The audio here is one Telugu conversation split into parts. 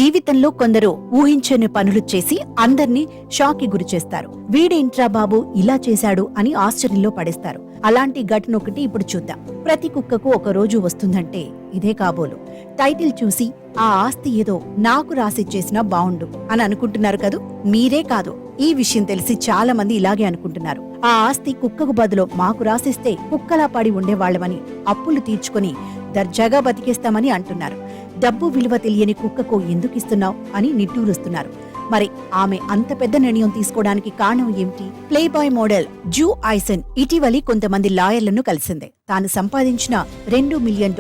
జీవితంలో కొందరు ఊహించని పనులు చేసి అందర్నీ షాక్ కి గురిచేస్తారు. వీడేంట్రా బాబు ఇలా చేశాడు అని ఆశ్చర్యంలో పడేస్తారు. అలాంటి ఘటన ఒకటి ఇప్పుడు చూద్దాం. ప్రతి కుక్కకు ఒక రోజు వస్తుందంటే ఇదే కాబోలు. టైటిల్ చూసి ఆ ఆస్తి ఏదో నాకు రాసిచ్చేసినా బావుండు అని అనుకుంటున్నారు కదూ? మీరే కాదు, ఈ విషయం తెలిసి చాలా మంది ఇలాగే అనుకుంటున్నారు. ఆ ఆస్తి కుక్కకు బదులు మాకు రాసిస్తే కుక్కలా పడి ఉండేవాళ్లమని, అప్పులు తీర్చుకుని దర్జాగా బతికేస్తామని అంటున్నారు. డబ్బు విలువ తెలియని కుక్కకు ఎందుకిస్తున్నావు అని నిట్టూరుస్తున్నారు. మరి ఆమె అంత పెద్ద నిర్ణయం తీసుకోవడానికి కారణం ఏమిటి? ప్లే బాయ్ మోడల్ జూ ఐసెన్ ఇటీవలి కొంతమంది లాయర్లను కలిసిందే. తాను సంపాదించిన $2 మిలియన్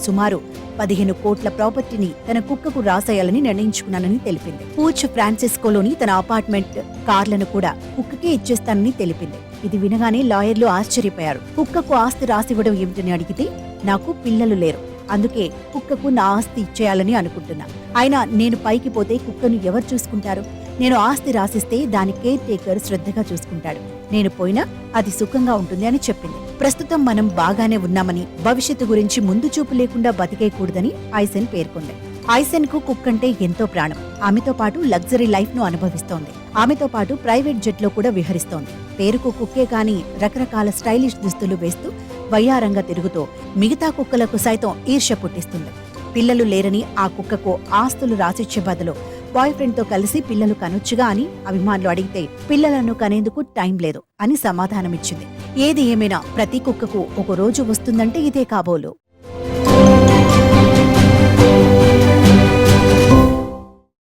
సుమారు 15 కోట్ల ప్రాపర్టీని తన కుక్కకు రాసేయాలని నిర్ణయించుకున్నానని తెలిపింది. పూచ్ ఫ్రాన్సిస్కోలోని తన అపార్ట్మెంట్, కార్లను కూడా కుక్కకే ఇచ్చేస్తానని తెలిపింది. ఇది వినగానే లాయర్లు ఆశ్చర్యపోయారు. కుక్కకు ఆస్తి రాసివ్వడం ఏమిటని అడిగితే, నాకు పిల్లలు లేరు, అందుకే కుక్కకు నా ఆస్తి ఇచ్చేయాలని అనుకుంటున్నా. అయినా నేను పైకి పోతే కుక్కను ఎవరు చూసుకుంటారు? నేను ఆస్తి రాసిస్తే దాని కేర్ టేకర్ శ్రద్ధగా చూసుకుంటాడు. నేను పోయినా అది సుఖంగా ఉంటుంది అని చెప్పింది. ప్రస్తుతం మనం బాగానే ఉన్నామని, భవిష్యత్తు గురించి ముందు చూపు లేకుండా బతికేయకూడదని ఐసెన్ పేర్కొంది. ఐసెన్ కు కుక్కంటే ఎంతో ప్రాణం. ఆమెతో పాటు లగ్జరీ లైఫ్ ను అనుభవిస్తోంది. ఆమెతో పాటు ప్రైవేట్ జెట్ లో కూడా విహరిస్తోంది. పేరుకు కుక్కే కాని రకరకాల స్టైలిష్ దుస్తులు వేస్తూ వయ్యారంగా తిరుగుతూ మిగతా కుక్కలకు సైతం ఈర్ష్య పుట్టిస్తుంది. పిల్లలు లేరని ఆ కుక్కకు ఆస్తులు రాసిచ్చే బదులు బాయ్ ఫ్రెండ్ తో కలిసి పిల్లలు కనొచ్చుగా అని అభిమానులు అడిగితే, పిల్లలను కనేందుకు టైం లేదు అని సమాధానమిచ్చింది. ఏది ఏమైనా ప్రతి కుక్కకు ఒక రోజు వస్తుందంటే ఇదే కాబోలు.